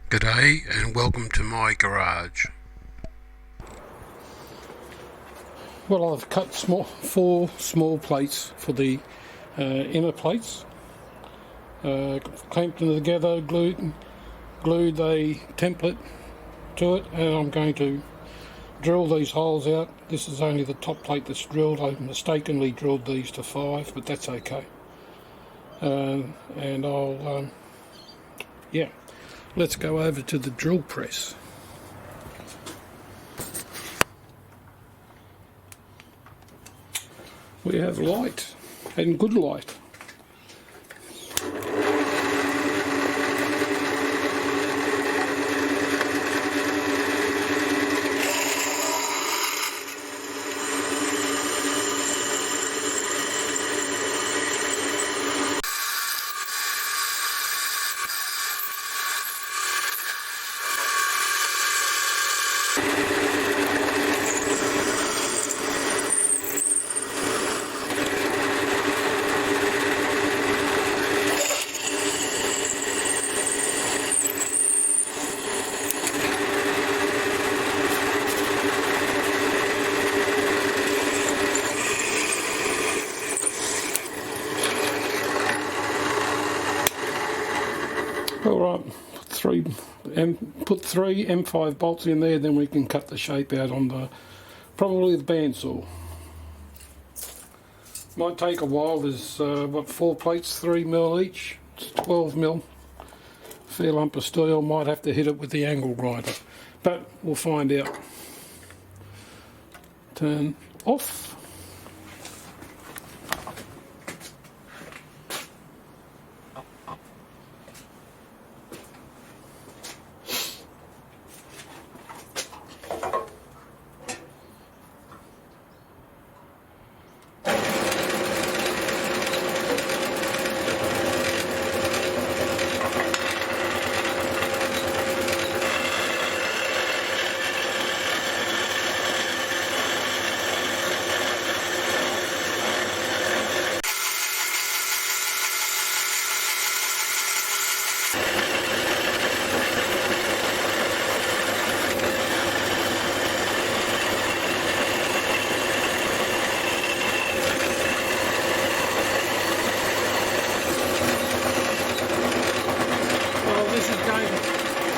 G'day and welcome to my garage. Well, I've cut four small plates for the inner plates, clamped them together, glued a template to it, and I'm going to drill these holes out. This is only the top plate that's drilled. I mistakenly drilled these to 5, but that's okay. And I'll, let's go over to the drill press. We have light, and good light. Alright, put three M5 bolts in there, then we can cut the shape out on probably the bandsaw. Might take a while. There's 4 plates, 3mm each, it's 12mm. Fair lump of steel. Might have to hit it with the angle grinder, but we'll find out. Turn off.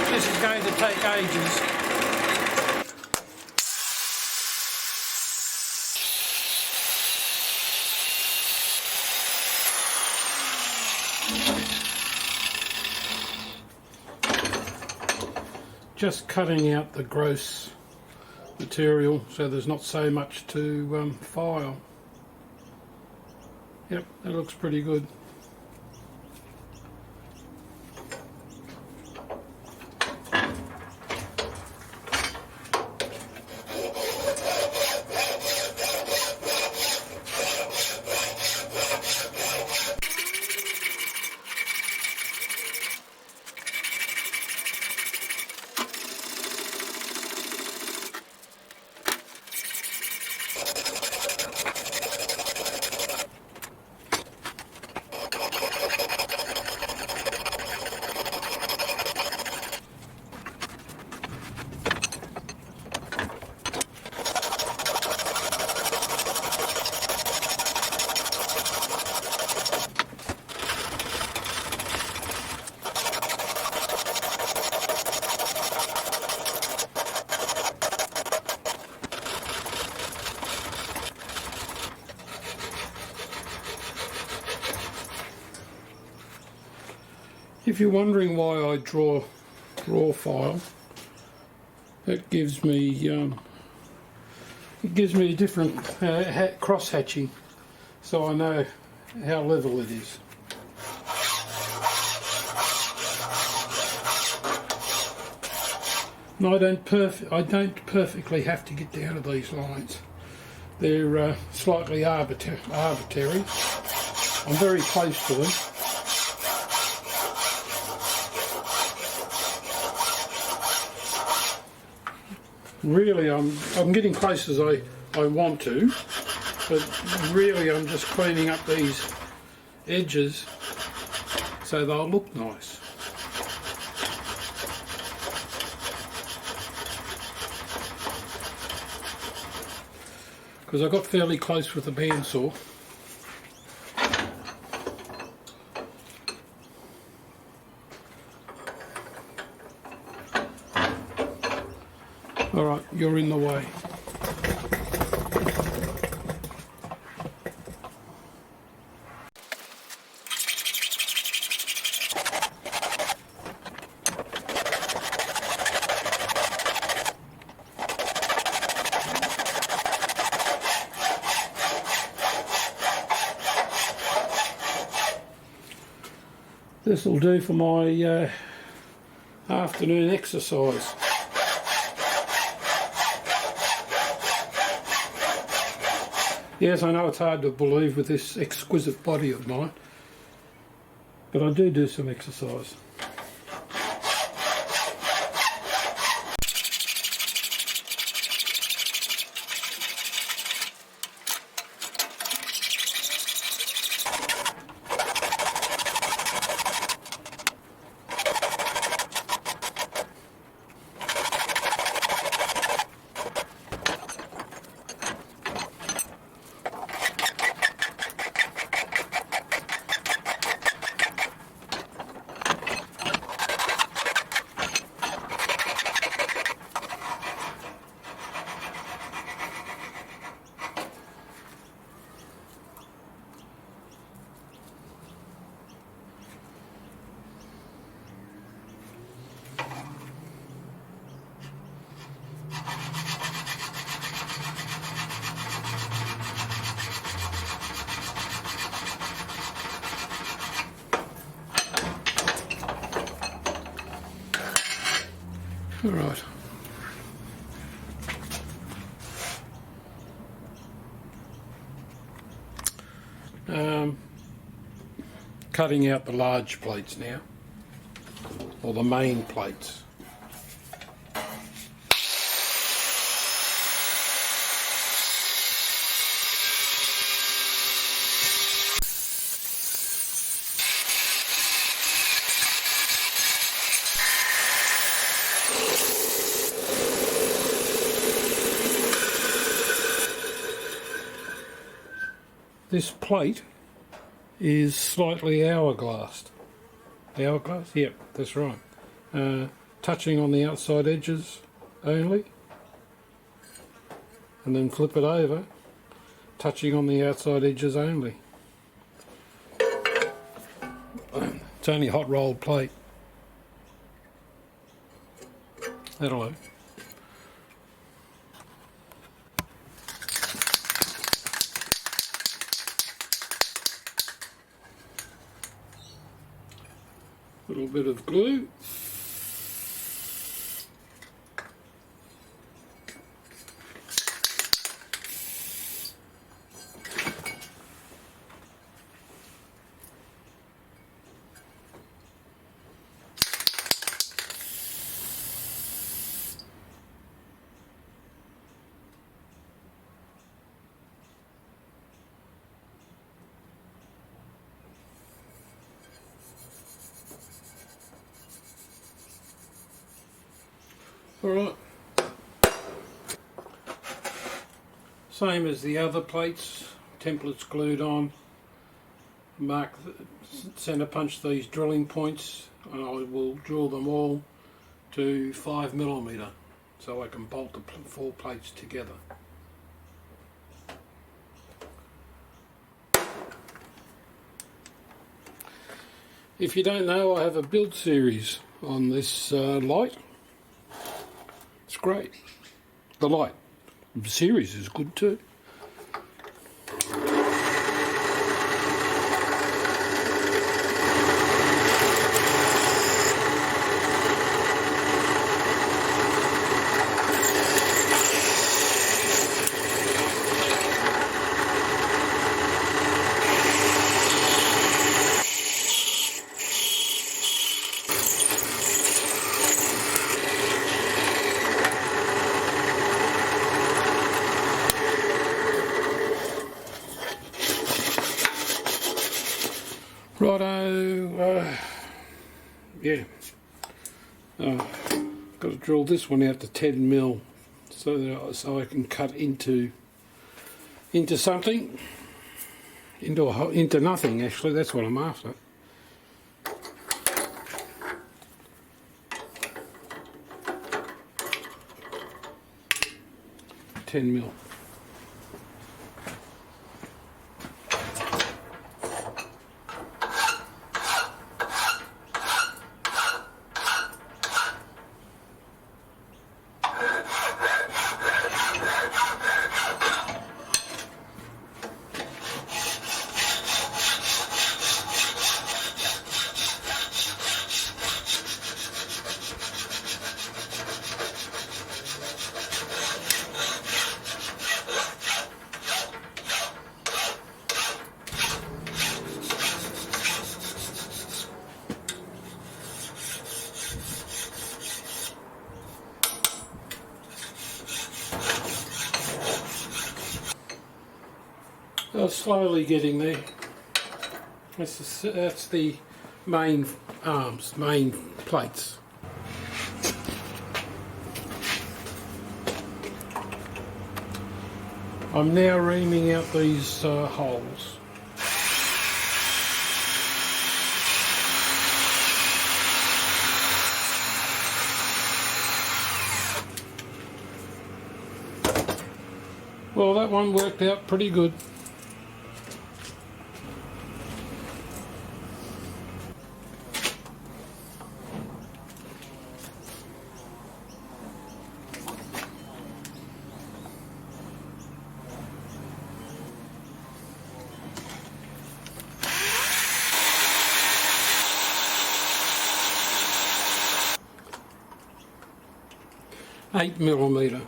This is going to take ages. Just cutting out the gross material so there's not so much to file. Yep, that looks pretty good. If you're wondering why I draw file, it gives me a different cross hatching, so I know how level it is. And I don't perfectly have to get down to these lines. They're slightly arbitrary. I'm very close to them. Really, I'm getting close as I want to, but really I'm just cleaning up these edges so they'll look nice. because I got fairly close with the bandsaw. Alright, you're in the way. This will do for my afternoon exercise. Yes, I know it's hard to believe with this exquisite body of mine, but I do some exercise. All right. Cutting out the large plates now, or the main plates. This plate is slightly hourglassed. Hourglass? Yep, that's right. Touching on the outside edges only. And then flip it over, touching on the outside edges only. It's only hot rolled plate. That'll do. Little bit of glue. Alright, same as the other plates, templates glued on. Centre punch these drilling points, and I will drill them all to 5mm so I can bolt the 4 plates together. If you don't know, I have a build series on this light. It's great. The light series is good too. Righto, yeah, got to drill this one out to 10mm so I can cut into into something, into nothing actually, that's what I'm after. $10 mil. Slowly getting there. That's the main arms, main plates. I'm now reaming out these holes. Well, that one worked out pretty good. $8mm.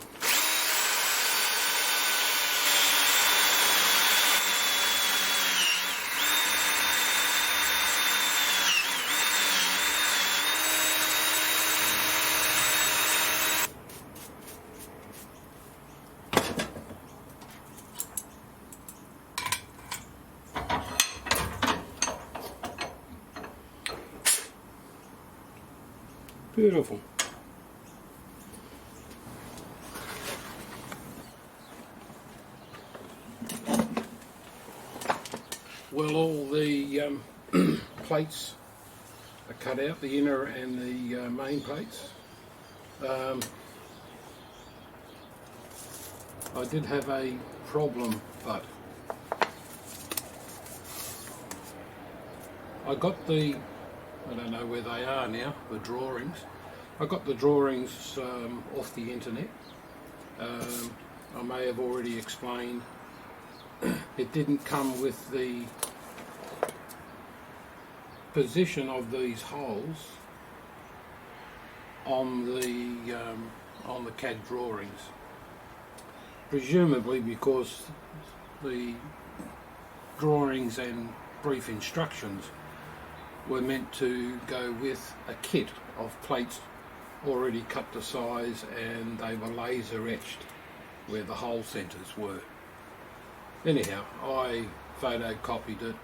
Beautiful. Well, all the plates are cut out, the inner and the main plates. I did have a problem, but I got the, I don't know where they are now, the drawings. I got the drawings off the internet. I may have already explained it didn't come with the position of these holes on the CAD drawings, presumably because the drawings and brief instructions were meant to go with a kit of plates already cut to size, and they were laser etched where the hole centres were. Anyhow, I photocopied it,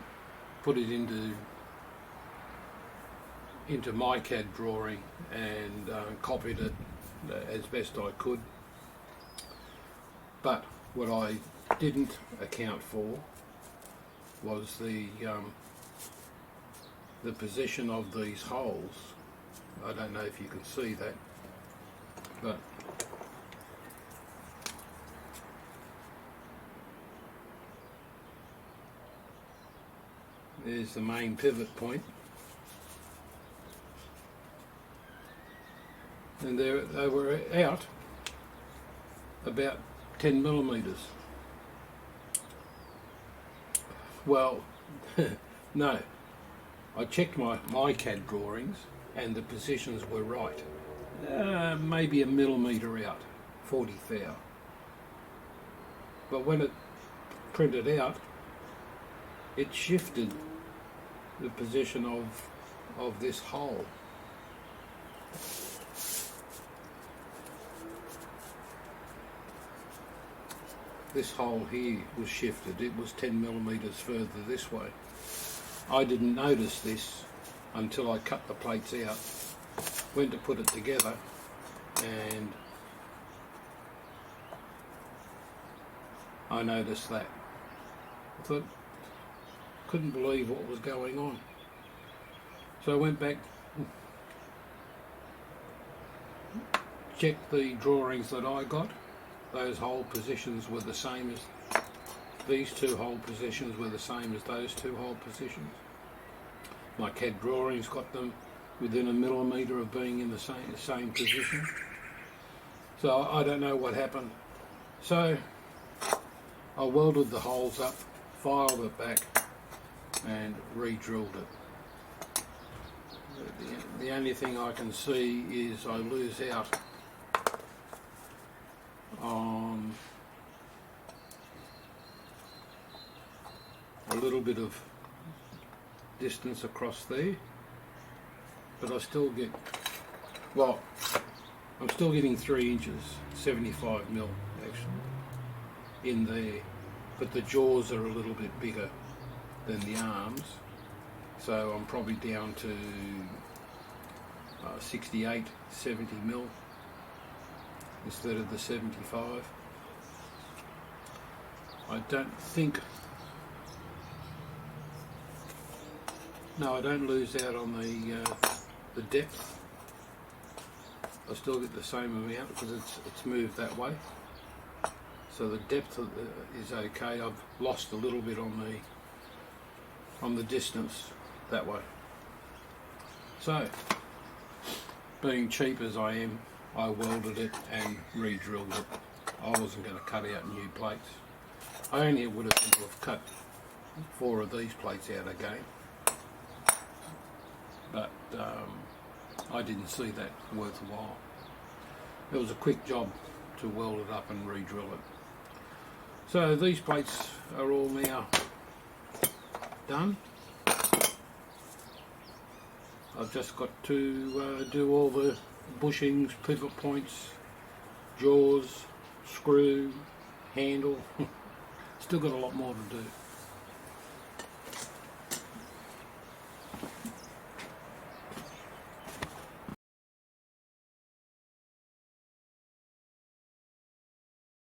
put it into my CAD drawing and copied it as best I could. But what I didn't account for was the position of these holes. I don't know if you can see that, but there's the main pivot point, and they were out about 10mm. Well, no, I checked my CAD drawings and the positions were right. Maybe a millimetre out, 40 thou. But when it printed out, it shifted the position of this hole. This hole here was shifted. It was 10mm further this way. I didn't notice this until I cut the plates out, went to put it together, and I noticed that. I thought, couldn't believe what was going on. So I went back, checked the drawings that I got. Those hole positions were the same as these two hole positions were the same as those two hole positions. My CAD drawings got them within a millimetre of being in the same position. So I don't know what happened. So I welded the holes up, filed it back and re-drilled it. The only thing I can see is I lose out on a little bit of distance across there, but I still get, well, I'm still getting 3 inches, 75 mil actually, in there, but the jaws are a little bit bigger than the arms, so I'm probably down to 68, 70 mil instead of the 75. I don't think, no, I don't lose out on the depth. I still get the same amount because it's moved that way. So the depth is okay. I've lost a little bit on the distance that way. So, being cheap as I am, I welded it and re-drilled it. I wasn't going to cut out new plates. I only would have had to have cut 4 of these plates out again. But I didn't see that worthwhile. It was a quick job to weld it up and re-drill it. So these plates are all now done. I've just got to do all the bushings, pivot points, jaws, screw, handle. Still got a lot more to do.